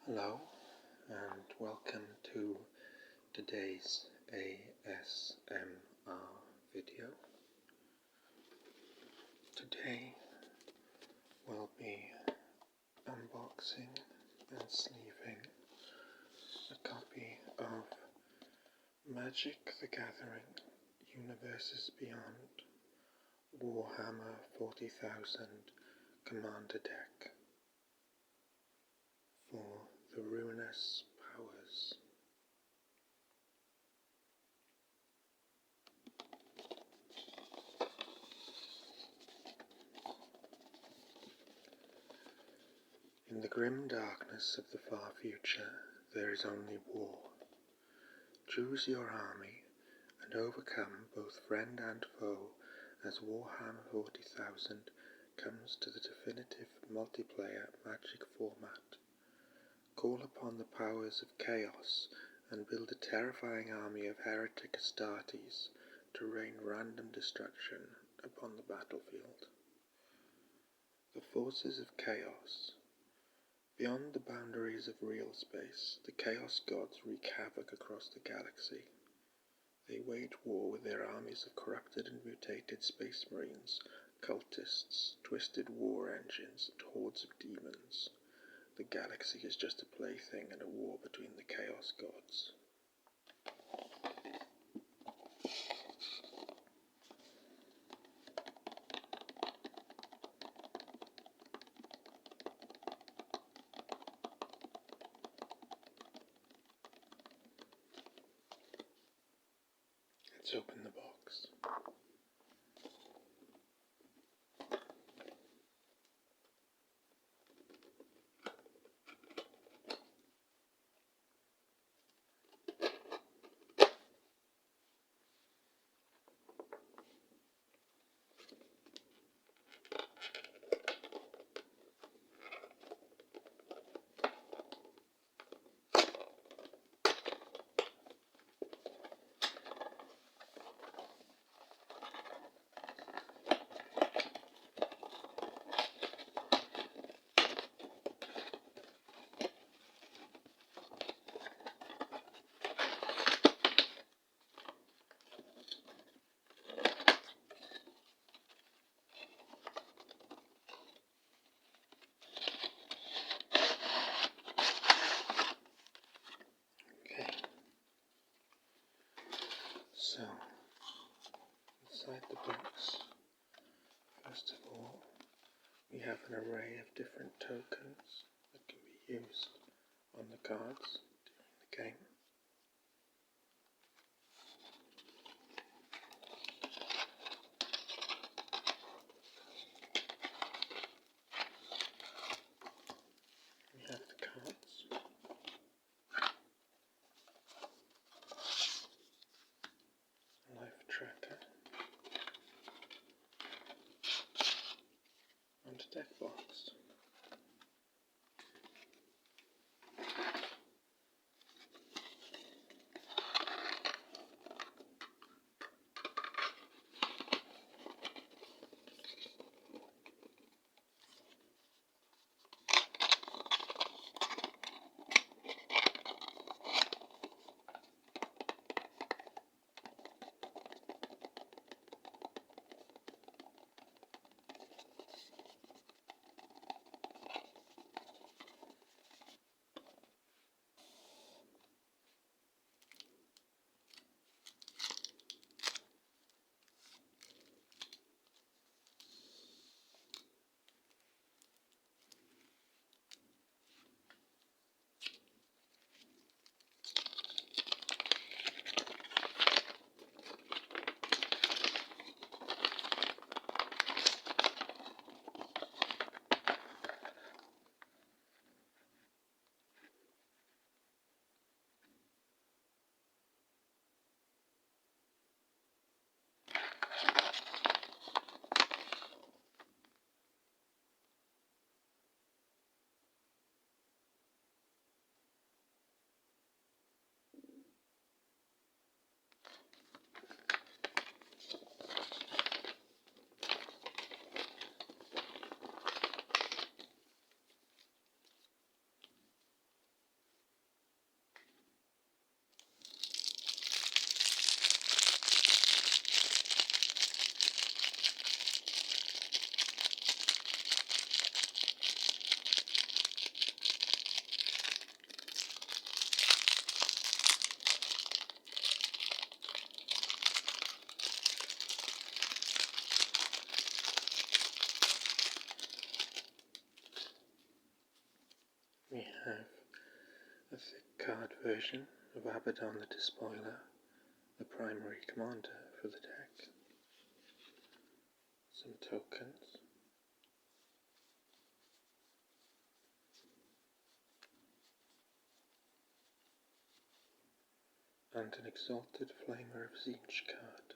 Hello and welcome to today's ASMR video. Today we'll be unboxing and sleeving a copy of Magic the Gathering Universes Beyond Warhammer 40,000 Commander deck for the Ruinous powers. In the grim darkness of the far future, there is only war. Choose your army and overcome both friend and foe as Warhammer 40,000 comes to the definitive multiplayer Magic format. Call upon the powers of chaos and build a terrifying army of heretic Astartes to rain random destruction upon the battlefield. The forces of chaos. Beyond the boundaries of real space, the Chaos Gods wreak havoc across the galaxy. They wage war with their armies of corrupted and mutated space marines, cultists, twisted war engines, and hordes of demons. The galaxy is just a plaything in a war between the Chaos Gods. Let's open the box. So, inside the box, first of all, we have an array of different tokens that can be used on the cards during the game. We have the cards. Life tracker. And a deck box. have a thick card version of Abaddon the Despoiler, the primary commander for the deck. Some tokens. And an Exalted Flamer of Siege card.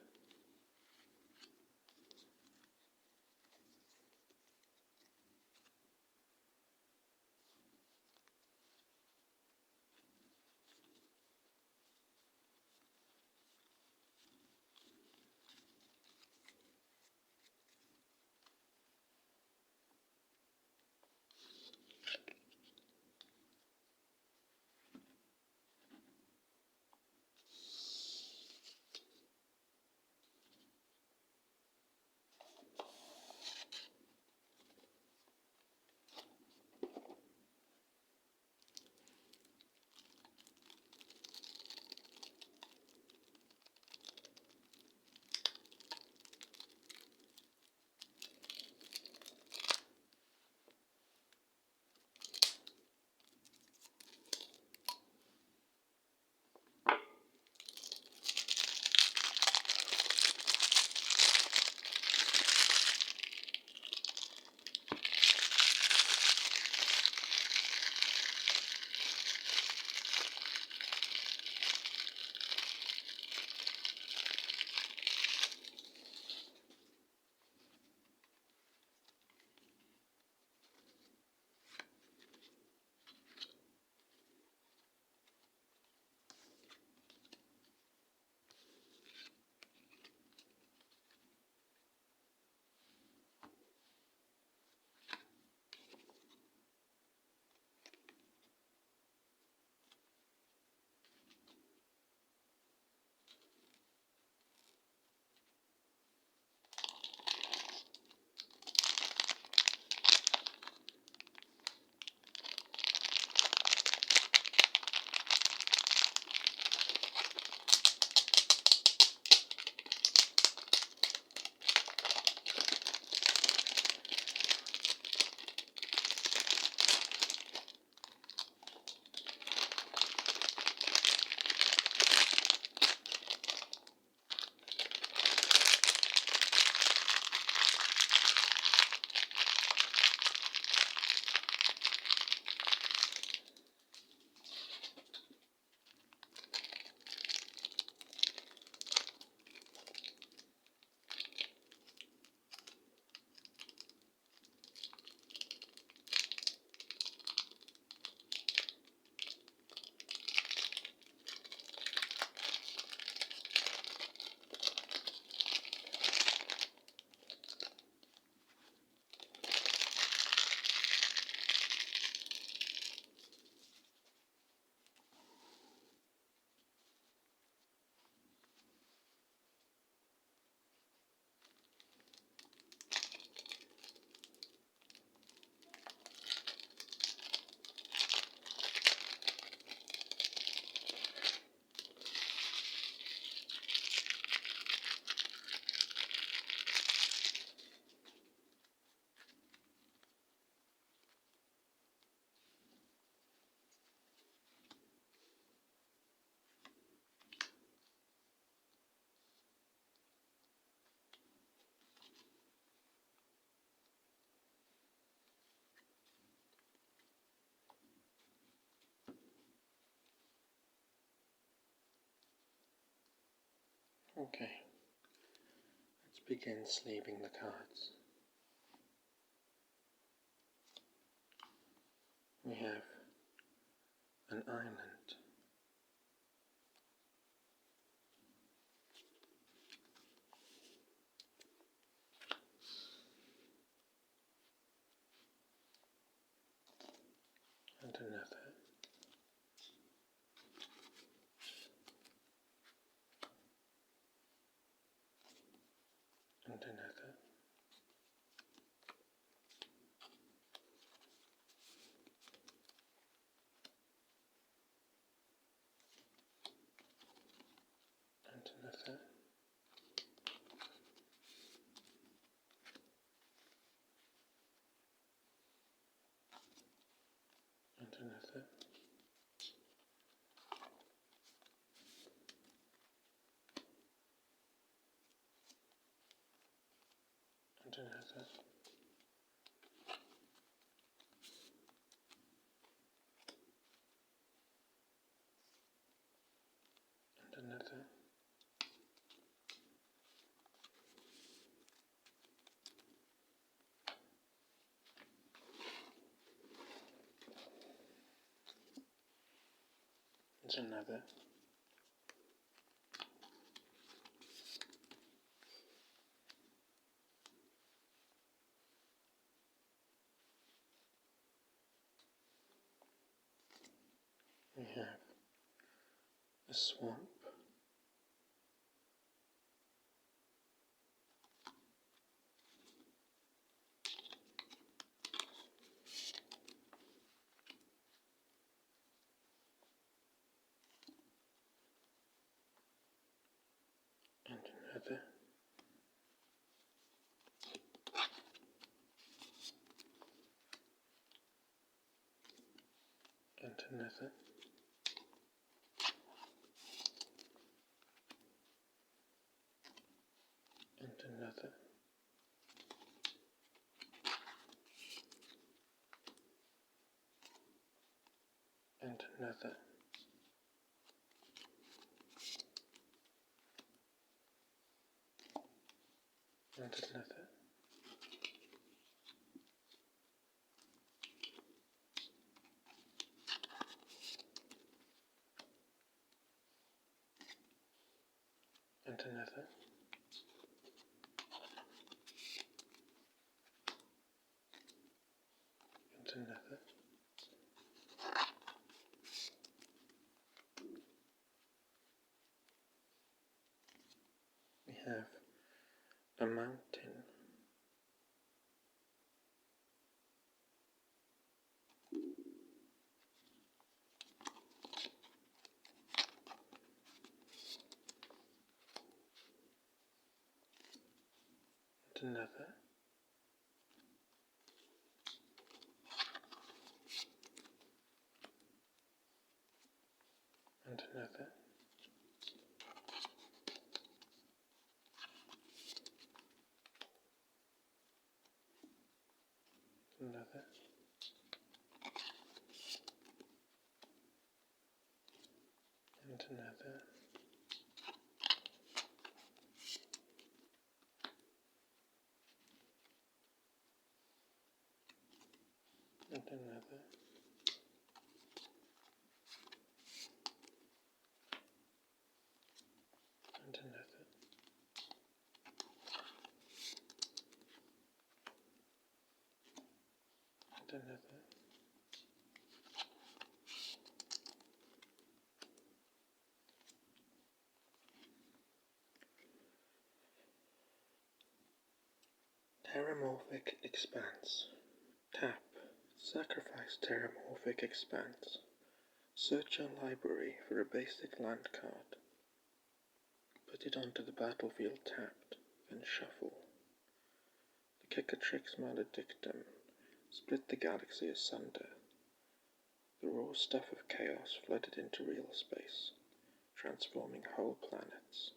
Okay, let's begin sleeving the cards. We have an island, and another, and another, another, and another, and another, and another, we have a swamp, and another, and another, and another, and another, and another, and another, and another. We have a mountain, and another, and another, another, and another, and another, and another, and another, Terramorphic Expanse. Tap. Sacrifice Terramorphic Expanse. Search your library for a basic land card. Put it onto the battlefield tapped, then shuffle. The Cicatrix Maledictum. Split the galaxy asunder. The raw stuff of chaos flooded into real space, transforming whole planets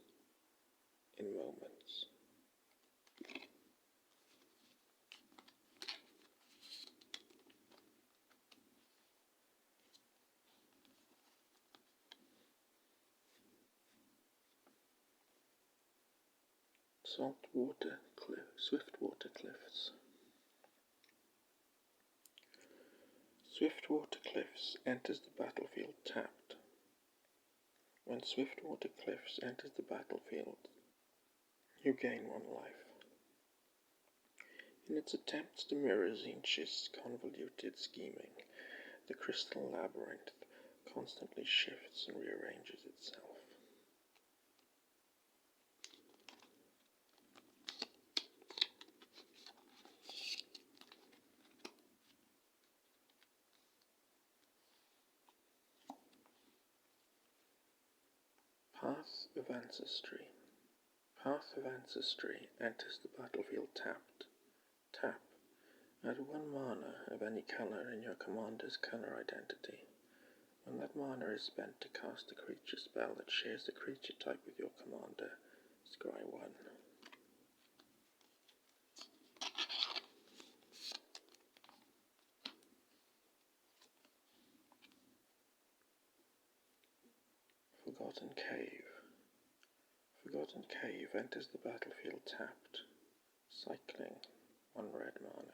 in moments. Swiftwater Cliffs. Swiftwater Cliffs enters the battlefield tapped. When Swiftwater Cliffs enters the battlefield, you gain 1 life. In its attempts to mirror Tzeentch's convoluted scheming, the crystal labyrinth constantly shifts and rearranges itself. Path of Ancestry. Path of Ancestry enters the battlefield tapped. Tap. Add 1 mana of any color in your commander's color identity. When that mana is spent to cast a creature spell that shares the creature type with your commander, scry 1. Forgotten Cave. Forgotten Cave enters the battlefield tapped, cycling 1 red mana.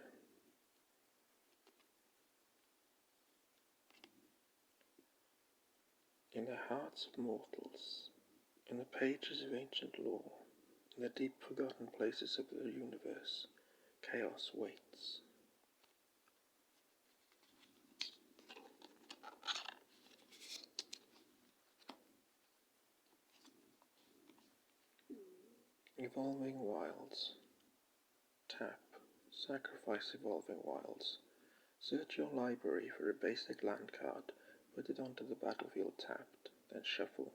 In the hearts of mortals, in the pages of ancient lore, in the deep forgotten places of the universe, chaos waits. Evolving Wilds. Tap. Sacrifice Evolving Wilds. Search your library for a basic land card, put it onto the battlefield tapped, then shuffle.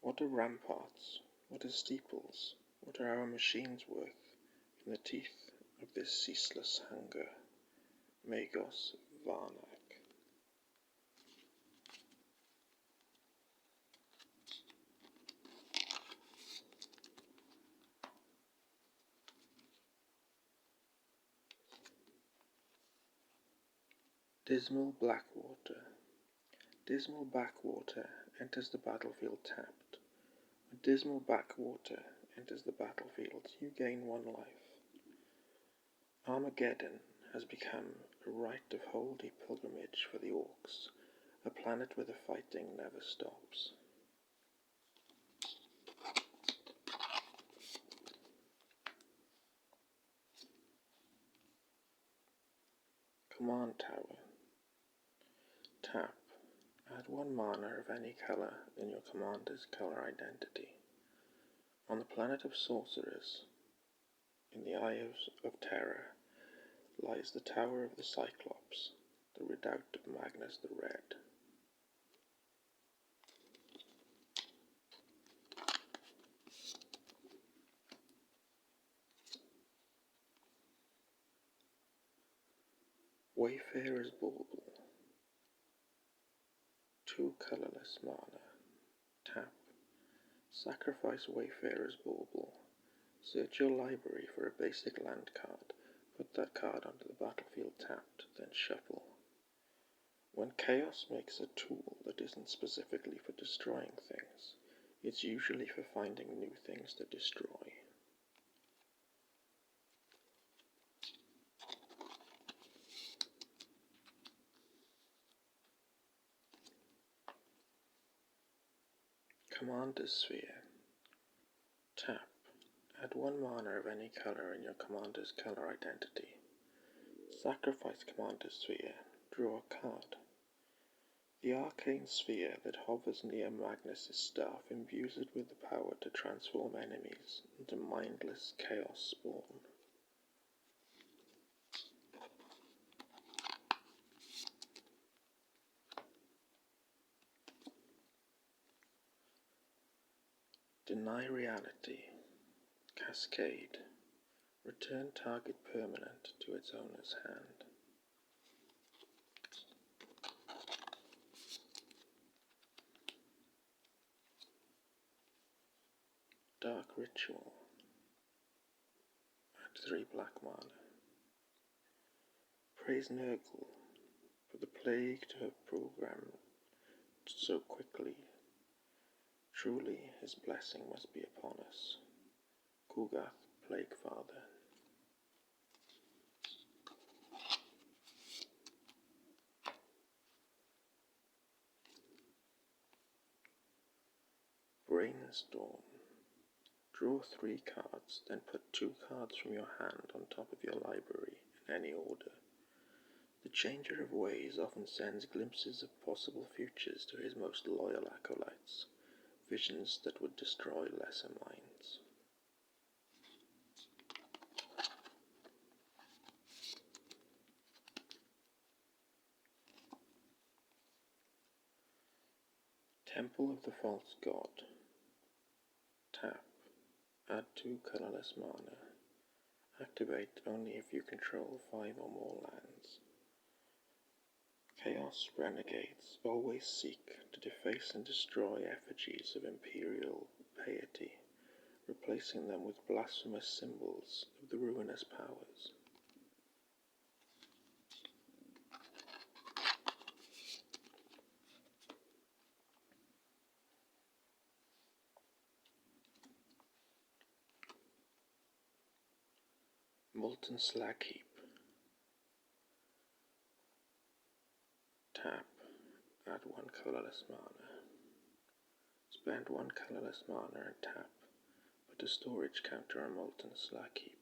What are ramparts? What are steeples? What are our machines worth in the teeth of this ceaseless hunger? Magos Varnak. Dismal Blackwater. Dismal Backwater enters the battlefield tapped. When Dismal Backwater enters the battlefield, you gain 1 life. Armageddon has become a rite of holy pilgrimage for the Orcs, a planet where the fighting never stops. Command Tower. Tap. Add 1 mana of any color in your commander's color identity. On the planet of sorcerers, in the Isles of Terror, lies the Tower of the Cyclops, the redoubt of Magnus the Red. Wayfarer's Bauble. 2 colorless mana. Tap. Sacrifice Wayfarer's Bauble. Search your library for a basic land card. Put that card onto the battlefield tapped, then shuffle. When Chaos makes a tool that isn't specifically for destroying things, it's usually for finding new things to destroy. Commander's Sphere. Tap. Add 1 mana of any color in your commander's color identity. Sacrifice Commander's Sphere. Draw a card. The arcane sphere that hovers near Magnus's staff imbues it with the power to transform enemies into mindless chaos spawn. Deny Reality. Cascade. Return target permanent to its owner's hand. Dark Ritual. Add 3 black mana. Praise Nurgle for the plague to have programmed so quickly. Truly his blessing must be upon us. Kugath, Plague Father. Brainstorm. Draw 3 cards, then put 2 cards from your hand on top of your library in any order. The Changer of Ways often sends glimpses of possible futures to his most loyal acolytes, visions that would destroy lesser minds. Temple of the False God. Tap. Add 2 colorless mana. Activate only if you control 5 or more lands. Chaos Renegades always seek to deface and destroy effigies of imperial piety, replacing them with blasphemous symbols of the Ruinous powers. Molten Slag Heap. Tap. Add 1 colorless mana. Spend 1 colorless mana and tap. Put a storage counter on Molten Slag Heap.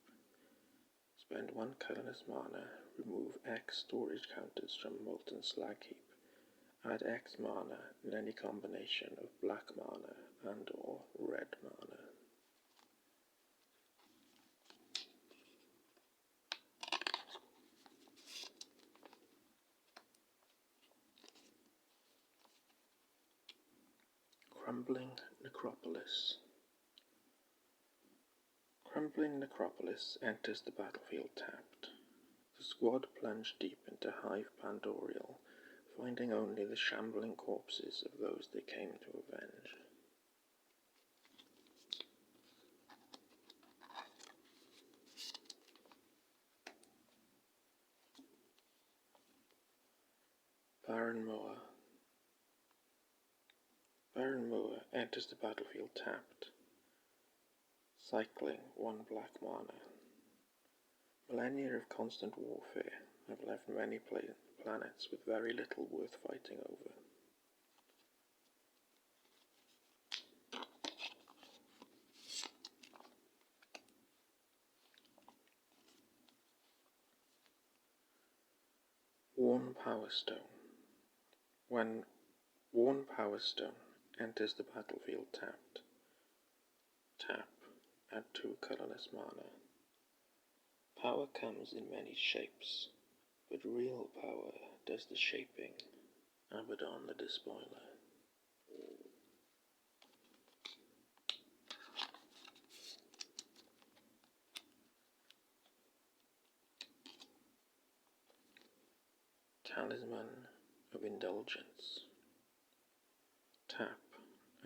Spend 1 colorless mana. Remove X storage counters from Molten Slag Heap. Add X mana in any combination of black mana and or red mana. Crumbling Necropolis. Crumbling Necropolis enters the battlefield tapped. The squad plunge deep into Hive Pandorial, finding only the shambling corpses of those they came to avenge. Baron Moa. Baron Moa enters the battlefield tapped, cycling 1 black mana. Millennia of constant warfare have left many planets with very little worth fighting over. Worn Power Stone. When Worn Power Stone enters the battlefield tapped, tap, add 2 colorless mana. Power comes in many shapes, but real power does the shaping. Abaddon the Despoiler. Talisman of Indulgence. Tap,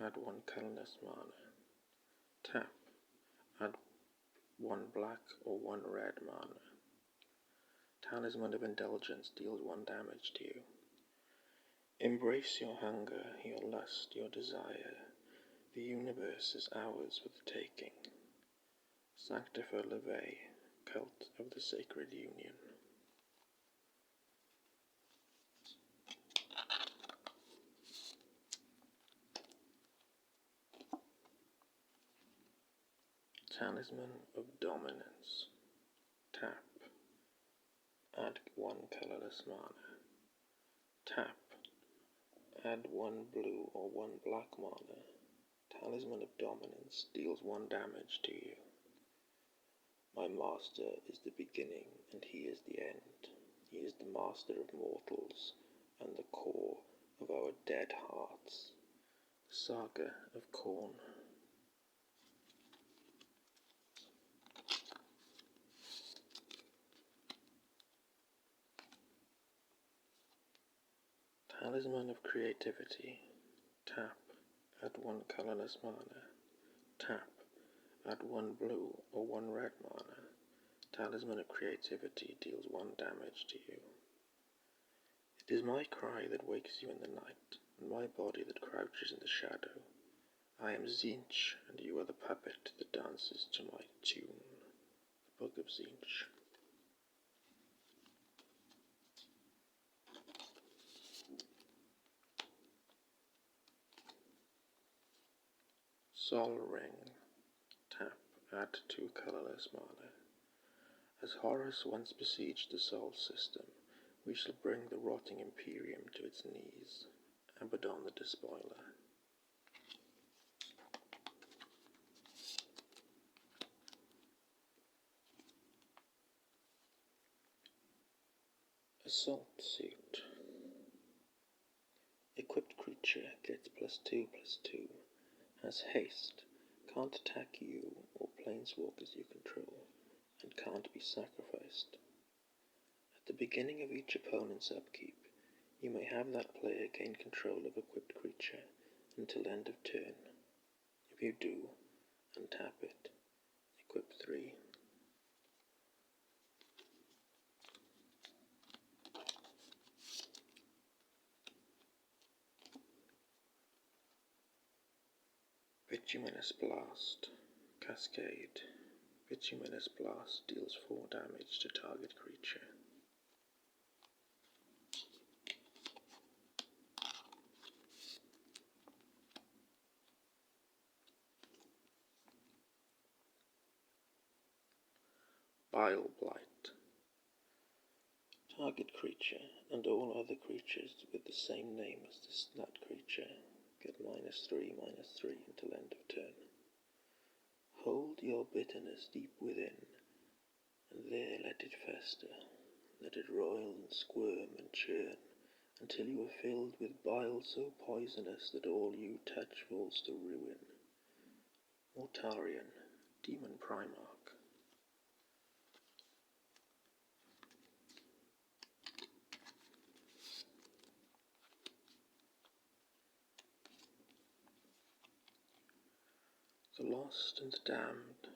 add 1 colorless mana. Tap, add 1 black or 1 red mana. Talisman of Indulgence deals 1 damage to you. Embrace your hunger, your lust, your desire. The universe is ours for the taking. Sanctifer Levay, Cult of the Sacred Union. Talisman of Dominance. Tap. Add 1 colorless mana. Tap. Add 1 blue or 1 black mana. Talisman of Dominance deals 1 damage to you. My master is the beginning and he is the end. He is the master of mortals and the core of our dead hearts. The Saga of Khorne. Talisman of Creativity. Tap. Add 1 colorless mana. Tap. Add 1 blue or 1 red mana. Talisman of Creativity deals 1 damage to you. It is my cry that wakes you in the night, and my body that crouches in the shadow. I am Tzeentch, and you are the puppet that dances to my tune. The Book of Tzeentch. Sol Ring. Tap. Add 2 colorless mana. As Horus once besieged the Sol system, we shall bring the rotting Imperium to its knees. Abaddon the Despoiler. Assault Suit. Equipped creature gets +2/+2. Has haste. Can't attack you or planeswalkers you control. and can't be sacrificed. At the beginning of each opponent's upkeep, you may have that player gain control of equipped creature until end of turn. If you do, untap it, equip 3. Bituminous Blast. Cascade. Bituminous Blast deals 4 damage to target creature. Bile Blight. Target creature and all other creatures with the same name as that creature get -3/-3 until end of turn. Hold your bitterness deep within, and there let it fester. Let it roil and squirm and churn, until you are filled with bile so poisonous that all you touch falls to ruin. Mortarion, Demon Primarch. The Lost and the Damned.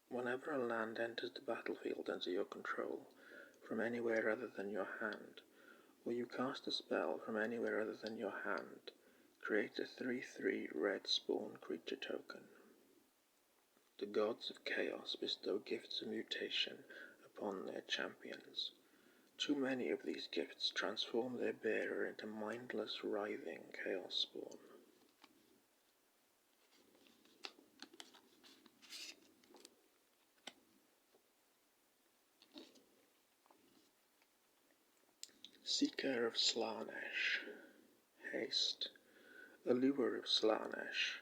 Whenever a land enters the battlefield under your control, from anywhere other than your hand, or you cast a spell from anywhere other than your hand, create a 3/3 red spawn creature token. The gods of chaos bestow gifts of mutation upon their champions. Too many of these gifts transform their bearer into mindless, writhing chaos spawn. Seeker of Slaanesh. Haste. Allure of Slaanesh.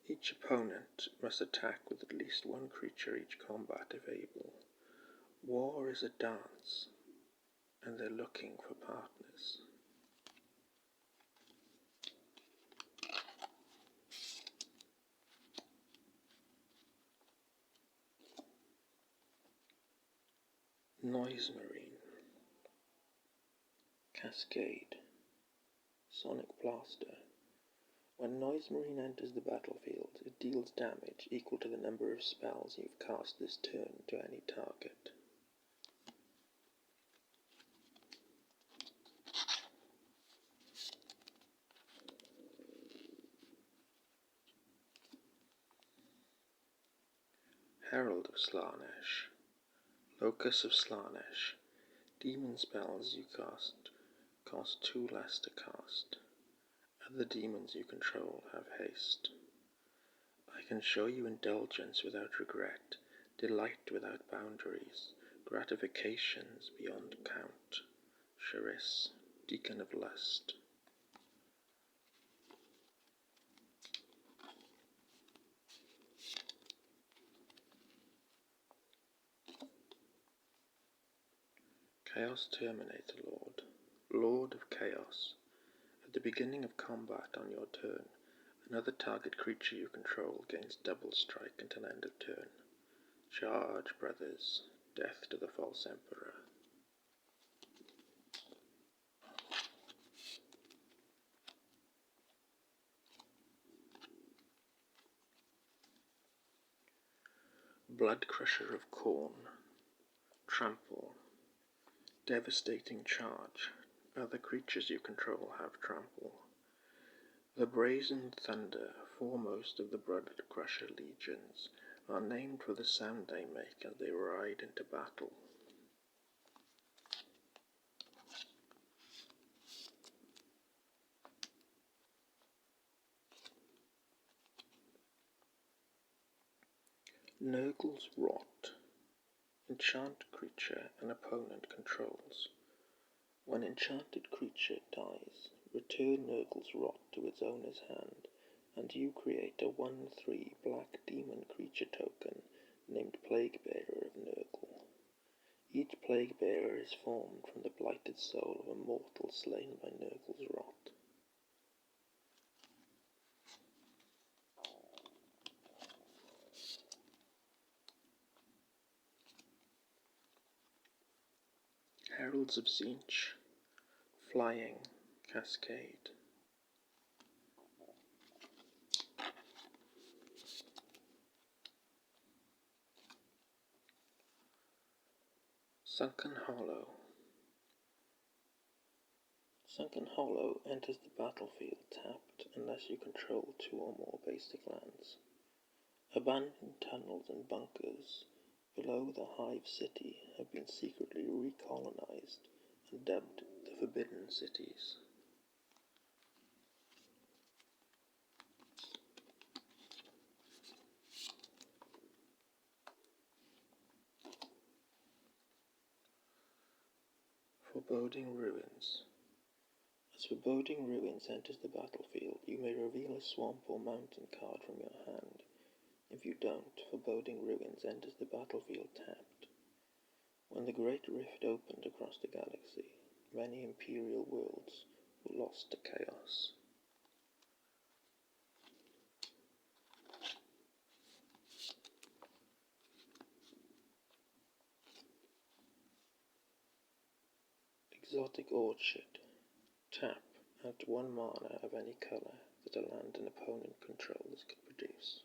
Each opponent must attack with at least one creature each combat if able. War is a dance, and they're looking for partners. Noise Marine. Cascade. Sonic Blaster. When Noise Marine enters the battlefield, it deals damage equal to the number of spells you've cast this turn to any target. Herald of Slaanesh. Locus of Slaanesh. Demon spells you cast cost 2 less to cast. Other demons you control have haste. I can show you indulgence without regret, delight without boundaries, gratifications beyond count. Charis, Deacon of Lust. Chaos Terminator Lord. Lord of Chaos. At the beginning of combat on your turn, another target creature you control gains double strike until end of turn. Charge, brothers. Death to the false emperor. Blood Crusher of Khorne. Trample. Devastating Charge. Other creatures you control have trample. The Brazen Thunder, foremost of the Blood Crusher legions, are named for the sound they make as they ride into battle. Nurgle's Rot. Enchant creature an opponent controls. When enchanted creature dies, return Nurgle's Rot to its owner's hand, and you create a 1/3 black demon creature token named Plaguebearer of Nurgle. Each Plaguebearer is formed from the blighted soul of a mortal slain by Nurgle's Rot. Heralds of Zinch, Flying Cascade. Sunken Hollow. Sunken Hollow enters the battlefield tapped unless you control 2 or more basic lands. Abandoned tunnels and bunkers below the Hive City have been secretly recolonized and dubbed the Forbidden Cities. Foreboding Ruins. As Foreboding Ruins enters the battlefield, you may reveal a swamp or mountain card from your hand. If you don't, Foreboding Ruins enters the battlefield tapped. When the Great Rift opened across the galaxy, many Imperial worlds were lost to chaos. Exotic Orchard. Tap. Add 1 mana of any colour that a land an opponent controls can produce.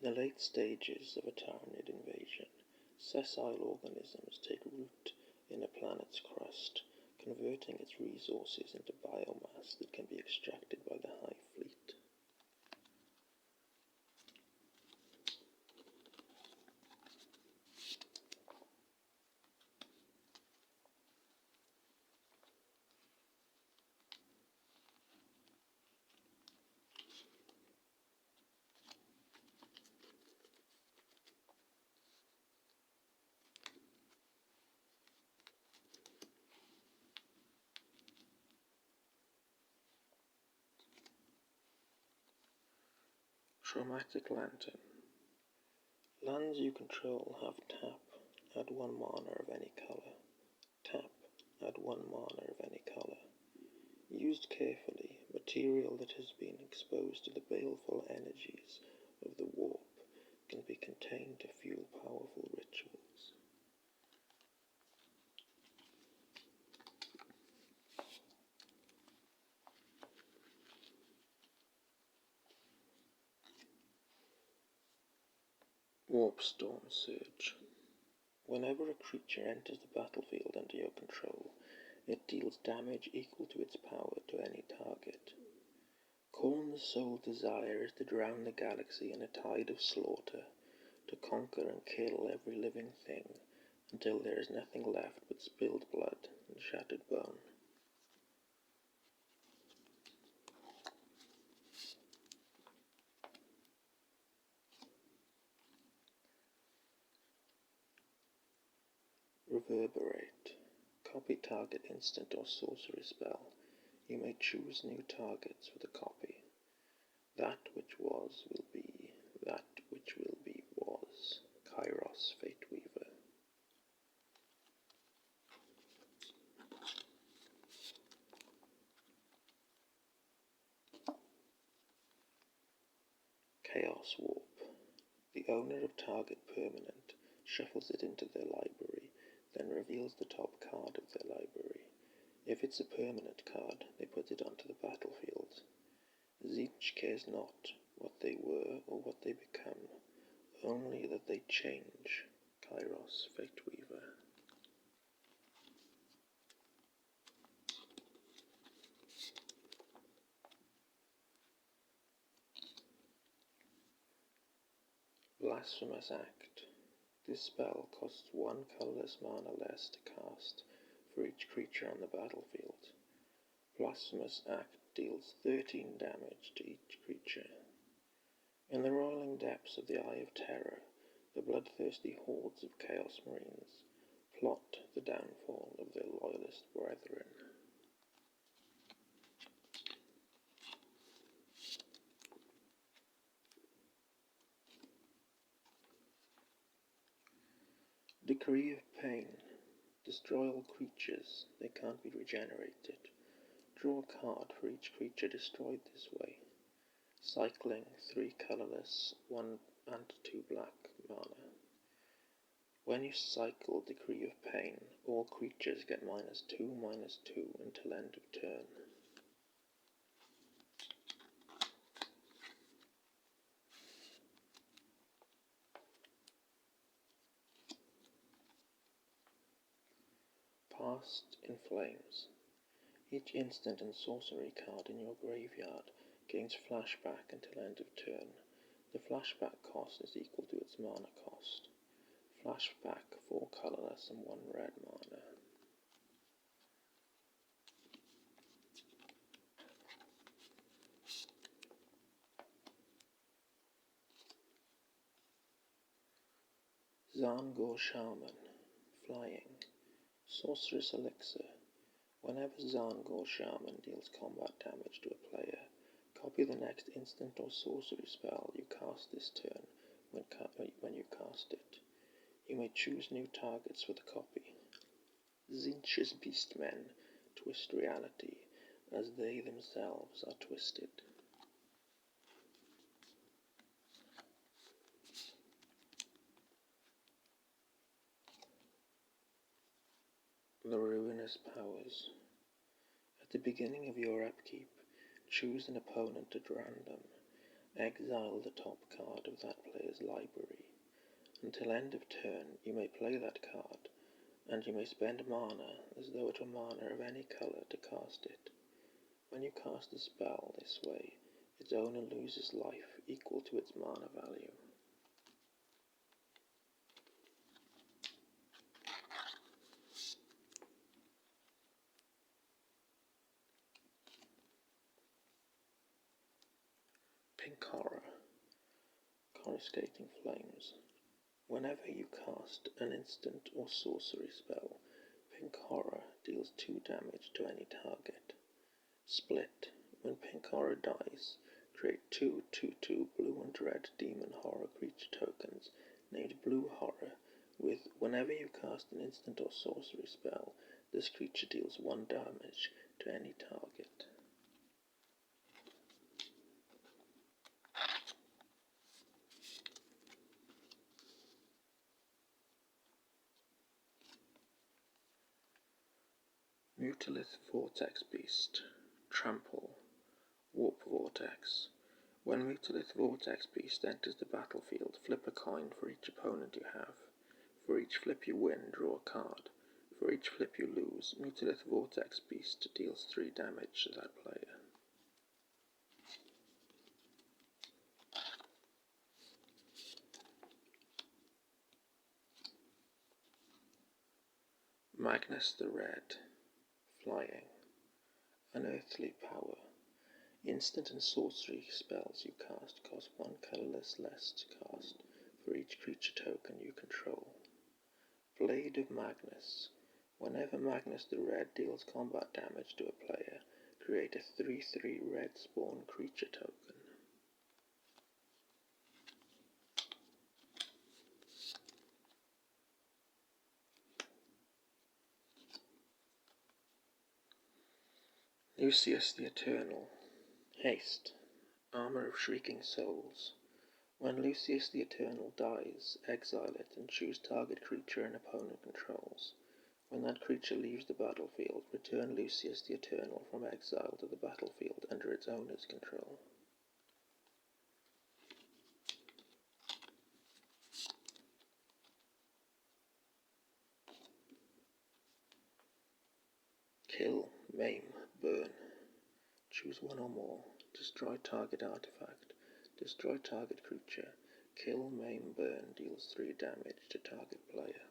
In the late stages of a Tyrannid invasion, sessile organisms take root in a planet's crust, converting its resources into biomass that can be extracted by the Hive Fleet. Chromatic Lantern. Lands you control have tap, add 1 mana of any colour. Tap, add 1 mana of any colour. Used carefully, material that has been exposed to the baleful energies of the warp can be contained to fuel powerful rituals. Warpstorm Surge. Whenever a creature enters the battlefield under your control, it deals damage equal to its power to any target. Khorne's sole desire is to drown the galaxy in a tide of slaughter, to conquer and kill every living thing, until there is nothing left but spilled blood and shattered bone. Reverberate. Copy target instant or sorcery spell. You may choose new targets for the copy. That which was will be, that which will be was. Kairos Fate Weaver. Chaos Warp. The owner of target permanent shuffles it into their library, then reveals the top card of their library. If it's a permanent card, they put it onto the battlefield. Zinch cares not what they were or what they become, only that they change. Kairos Fate Weaver. Blasphemous Act. This spell costs 1 colourless mana less to cast for each creature on the battlefield. Blasphemous Act deals 13 damage to each creature. In the rolling depths of the Eye of Terror, the bloodthirsty hordes of Chaos Marines plot the downfall of their loyalist brethren. Decree of Pain. Destroy all creatures. They can't be regenerated. Draw a card for each creature destroyed this way. Cycling 3 colourless, 1 and 2 black mana. When you cycle Decree of Pain, all creatures get -2/-2 until end of turn. Past in Flames. Each instant and sorcery card in your graveyard gains flashback until end of turn. The flashback cost is equal to its mana cost. Flashback 4 colorless and 1 red mana. Zangor Shaman. Flying. Sorceress Elixir. Whenever Zangor Shaman deals combat damage to a player, copy the next instant or sorcery spell you cast this turn when you cast it. You may choose new targets for the copy. Tzeentch's Beastmen twist reality as they themselves are twisted. The Ruinous Powers. At the beginning of your upkeep, choose an opponent at random. Exile the top card of that player's library. Until end of turn, you may play that card, and you may spend mana as though it were mana of any color to cast it. When you cast a spell this way, its owner loses life equal to its mana value. Pink Horror. Coruscating Flames. Whenever you cast an instant or sorcery spell, Pink Horror deals 2 damage to any target. Split. When Pink Horror dies, create 2 2/2 blue and red demon horror creature tokens named Blue Horror with, whenever you cast an instant or sorcery spell, this creature deals 1 damage to any target. Mutalith Vortex Beast. Trample. Warp Vortex. When Mutalith Vortex Beast enters the battlefield, flip a coin for each opponent you have. For each flip you win, draw a card. For each flip you lose, Mutalith Vortex Beast deals 3 damage to that player. Magnus the Red. Flying. Unearthly Power. Instant and sorcery spells you cast cost 1 colorless less to cast for each creature token you control. Blade of Magnus. Whenever Magnus the Red deals combat damage to a player, create a 3/3 red spawn creature token. Lucius the Eternal. Haste. Armor of Shrieking Souls. When Lucius the Eternal dies, exile it and choose target creature an opponent controls. When that creature leaves the battlefield, return Lucius the Eternal from exile to the battlefield under its owner's control. Kill, maim, burn. Choose 1 or more. Destroy target artifact. Destroy target creature. Kill, maim, burn deals 3 damage to target player.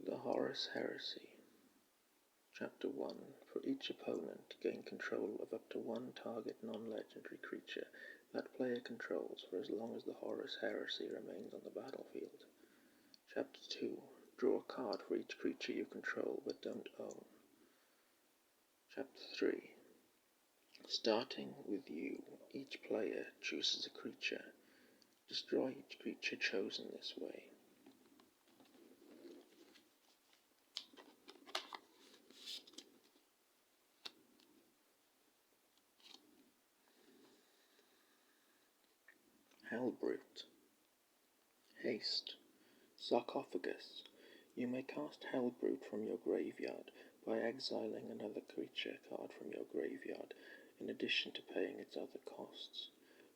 The Horus Heresy. Chapter 1. For each opponent, gain control of up to 1 target non-legendary creature that player controls for as long as the Horus Heresy remains on the battlefield. Chapter 2. Draw a card for each creature you control but don't own. Chapter 3. Starting with you, each player chooses a creature. Destroy each creature chosen this way. Hellbrute. Haste. Sarcophagus. You may cast Hellbrute from your graveyard by exiling another creature card from your graveyard, in addition to paying its other costs.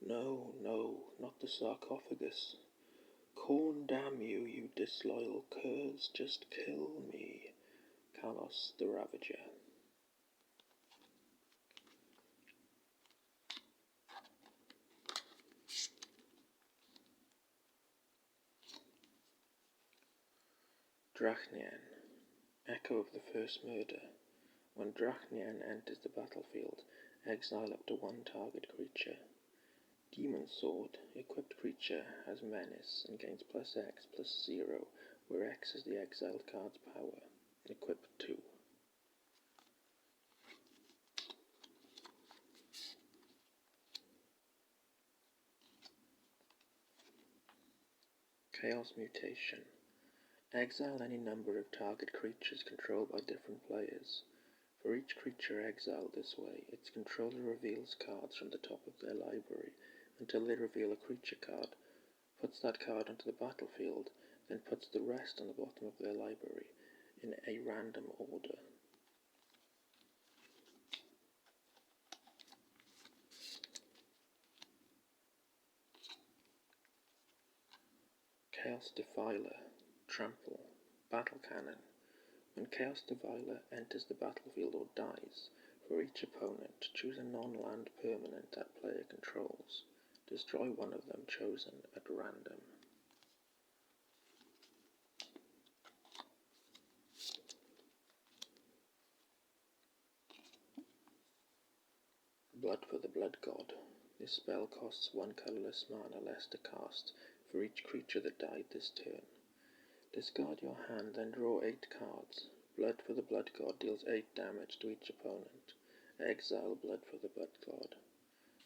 No, not the sarcophagus. Corn damn you, you disloyal curs, just kill me. Kalos the Ravager. Drachnien. Echo of the First Murder. When Drachnien enters the battlefield, exile up to one target creature. Demon Sword. Equipped creature has Menace and gains +X/+0, where X is the exiled card's power. Equip 2. Chaos Mutation. Exile any number of target creatures controlled by different players. For each creature exiled this way, its controller reveals cards from the top of their library until they reveal a creature card, puts that card onto the battlefield, then puts the rest on the bottom of their library in a random order. Chaos Defiler. Trample. Battle Cannon. When Chaos Defiler enters the battlefield or dies, for each opponent, choose a non-land permanent that player controls. Destroy one of them chosen at random. Blood for the Blood God. This spell costs 1 colorless mana less to cast for each creature that died this turn. Discard your hand, then draw 8 cards. Blood for the Blood God deals 8 damage to each opponent. Exile Blood for the Blood God.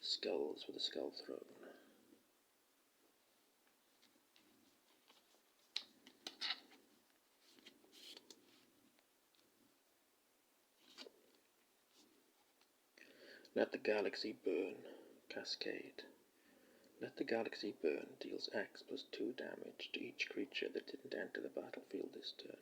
Skulls for the Skull Throne. Let the Galaxy Burn. Cascade. Let the Galaxy Burn deals X+2 damage to each creature that didn't enter the battlefield this turn.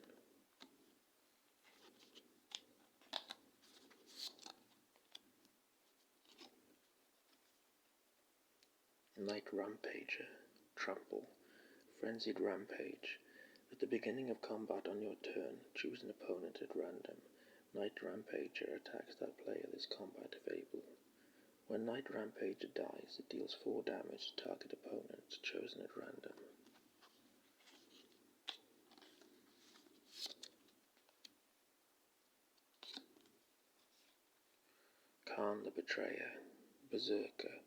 Night Rampager. Trample. Frenzied Rampage. At the beginning of combat on your turn, choose an opponent at random. Night Rampager attacks that player this combat if able. When Night Rampager dies, it deals 4 damage to target opponent chosen at random. Khan the Betrayer. Berserker.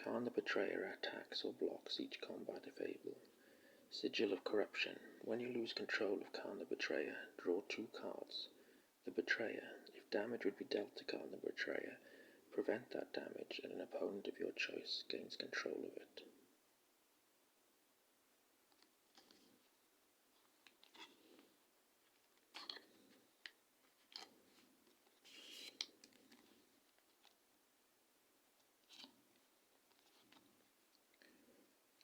Khan the Betrayer attacks or blocks each combat if able. Sigil of Corruption. When you lose control of Khan the Betrayer, draw 2 cards. The Betrayer. If damage would be dealt to Khan the Betrayer, prevent that damage and an opponent of your choice gains control of it.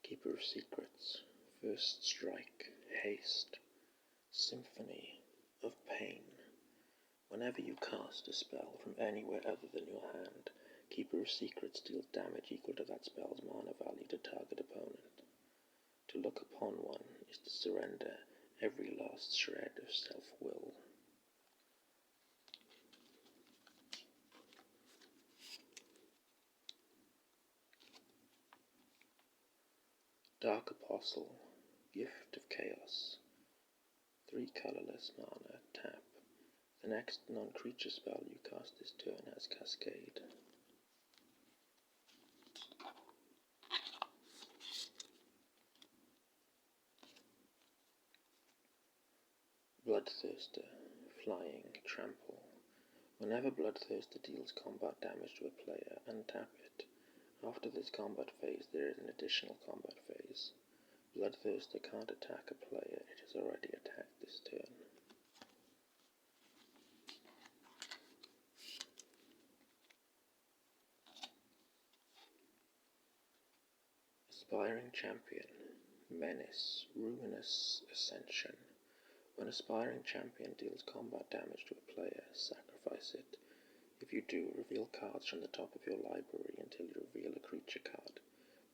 Keeper of Secrets. First Strike. Haste. Symphony of Pain. Whenever you cast a spell from anywhere other than your hand, Keeper of Secrets deals damage equal to that spell's mana value to target opponent. To look upon one is to surrender every last shred of self-will. Dark Apostle. Gift of Chaos. 3 colorless mana, tap. The next non-creature spell you cast this turn has Cascade. Bloodthirster. Flying. Trample. Whenever Bloodthirster deals combat damage to a player, untap it. After this combat phase, there is an additional combat phase. Bloodthirster can't attack a player it has already attacked this turn. Aspiring Champion, Menace, Ruinous Ascension. When Aspiring Champion deals combat damage to a player, sacrifice it. If you do, reveal cards from the top of your library until you reveal a creature card.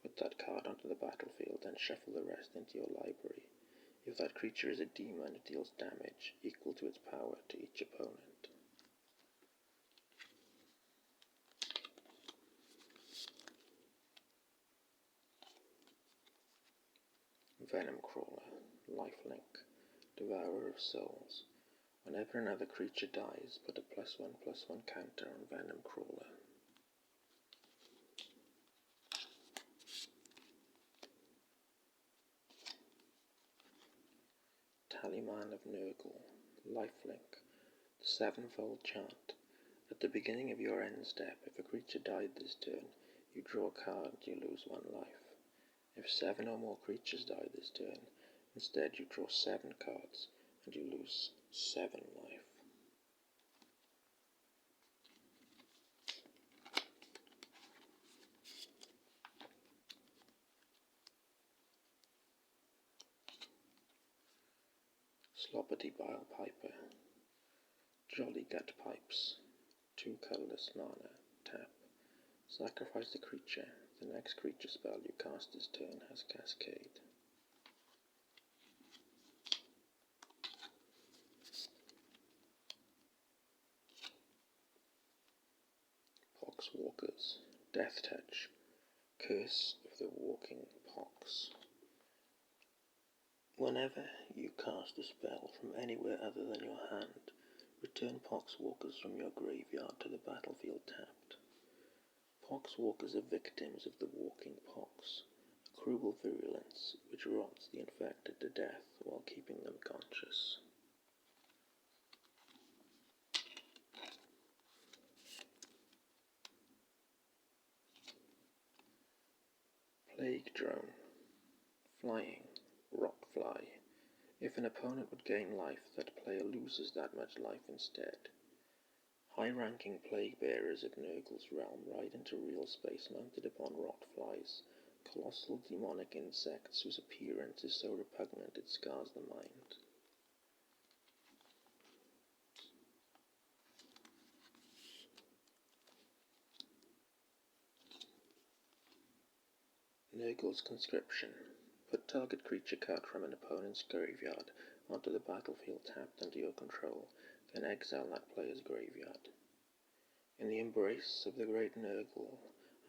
Put that card onto the battlefield, then shuffle the rest into your library. If that creature is a demon, it deals damage equal to its power to each opponent. Venom Crawler, Lifelink, Devourer of Souls. Whenever another creature dies, put a +1/+1 counter on Venom Crawler. Talisman of Nurgle, Lifelink, the Sevenfold Chant. At the beginning of your end step, if a creature died this turn, you draw a card and you lose 1 life. If 7 or more creatures die this turn, instead you draw 7 cards and you lose 7 life. Sloppity Bile Piper, Jolly Gut Pipes, 2 colorless mana, tap. Sacrifice the creature. The next creature spell you cast this turn has Cascade. Poxwalkers, Death Touch, Curse of the Walking Pox. Whenever you cast a spell from anywhere other than your hand, return Poxwalkers from your graveyard to the battlefield tapped. Poxwalkers are victims of the walking pox, a cruel virulence which rots the infected to death while keeping them conscious. Plague Drone, Flying, Rotfly. If an opponent would gain life, that player loses that much life instead. High-ranking plague bearers of Nurgle's realm ride into real space mounted upon rotflies, colossal demonic insects whose appearance is so repugnant it scars the mind. Nurgle's Conscription. Put target creature card from an opponent's graveyard onto the battlefield tapped under your control, then exile that player's graveyard. In the embrace of the great Nurgle,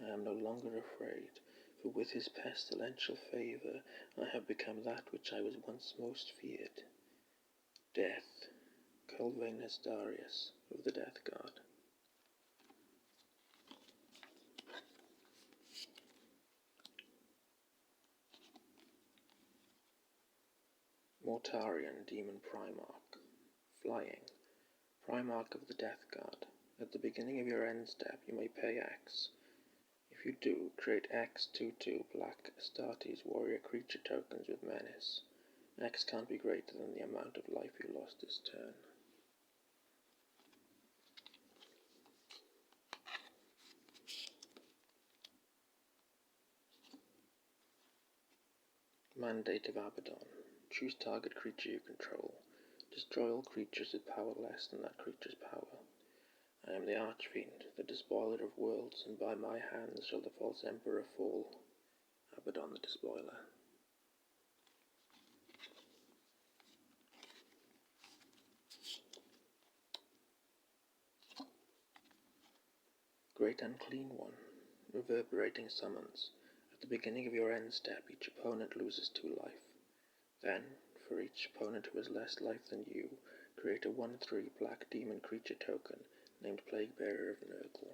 I am no longer afraid, for with his pestilential favour I have become that which I was once most feared. Death, Culvein Hestarius of the Death Guard. Mortarion Demon Primarch, Flying, Primarch of the Death Guard. At the beginning of your end step, you may pay X. If you do, create X 2/2 black Astartes warrior creature tokens with Menace. X can't be greater than the amount of life you lost this turn. Mandate of Abaddon. Choose target creature you control. Destroy all creatures with power less than that creature's power. I am the Archfiend, the Despoiler of Worlds, and by my hands shall the false Emperor fall. Abaddon the Despoiler. Great Unclean One. Reverberating Summons. At the beginning of your end step, each opponent loses 2 life. Then, for each opponent who has less life than you, create a 1/3 black demon creature token named Plaguebearer of Nurgle.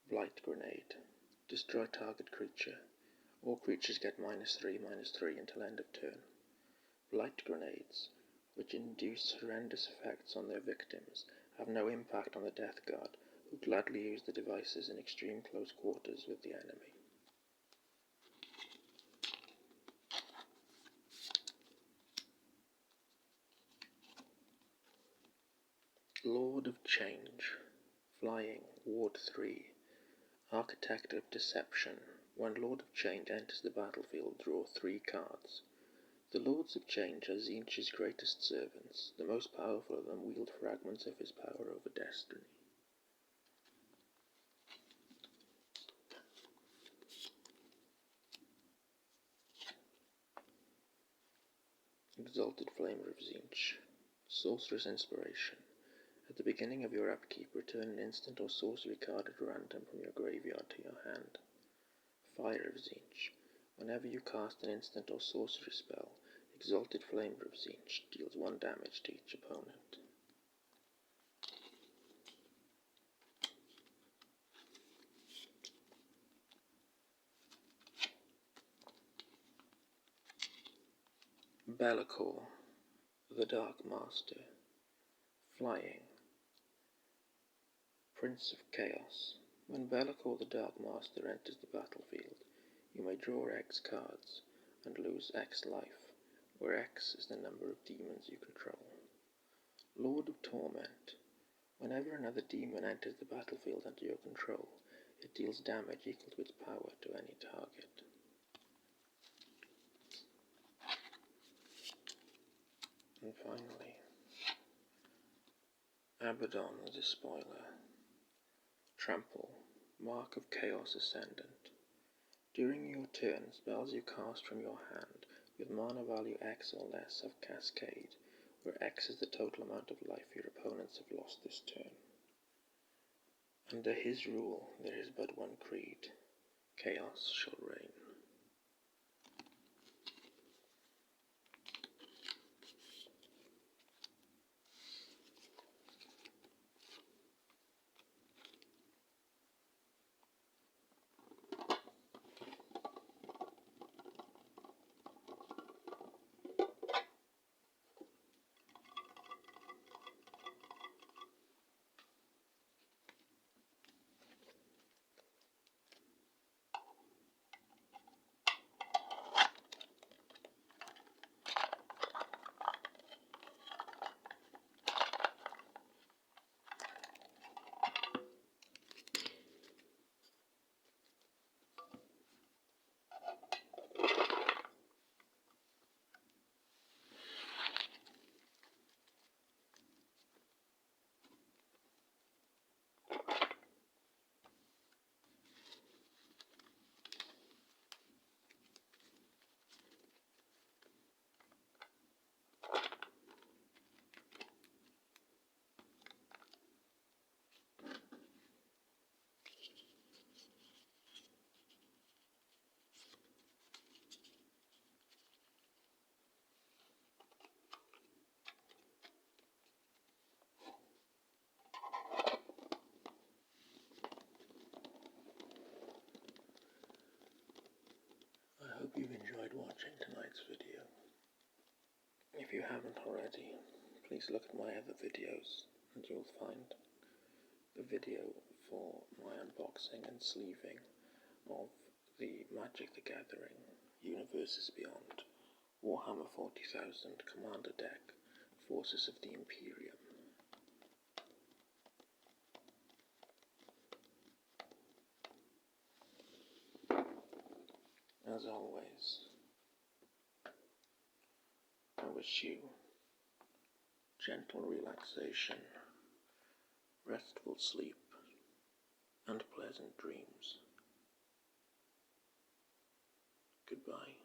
Blight Grenade. Destroy target creature. All creatures get -3/-3 until end of turn. Blight grenades, which induce horrendous effects on their victims, have no impact on the Death Guard, who gladly use the devices in extreme close quarters with the enemy. Lord of Change. Flying, Ward 3. Architect of Deception. When Lord of Change enters the battlefield, draw 3 cards. The Lords of Change are Tzeentch's greatest servants. The most powerful of them wield fragments of his power over destiny. Exalted Flamer of Tzeentch. Sorcerer's Inspiration. At the beginning of your upkeep, return an instant or sorcery card at random from your graveyard to your hand. Fire of Tzeentch. Whenever you cast an instant or sorcery spell, Exalted Flamer of Tzeentch deals 1 damage to each opponent. Be'lakor, the Dark Master. Flying, Prince of Chaos. When Be'lakor the Dark Master enters the battlefield, you may draw X cards and lose X life, where X is the number of demons you control. Lord of Torment. Whenever another demon enters the battlefield under your control, it deals damage equal to its power to any target. And finally, Abaddon the Despoiler. Trample, Mark of Chaos Ascendant. During your turn, spells you cast from your hand with mana value X or less have Cascade, where X is the total amount of life your opponents have lost this turn. Under his rule there is but one creed: Chaos shall reign. I hope you've enjoyed watching tonight's video. If you haven't already, please look at my other videos and you'll find the video for my unboxing and sleeving of the Magic the Gathering Universes Beyond Warhammer 40,000 Commander deck, Forces of the Imperium. As always, I wish you gentle relaxation, restful sleep, and pleasant dreams. Goodbye.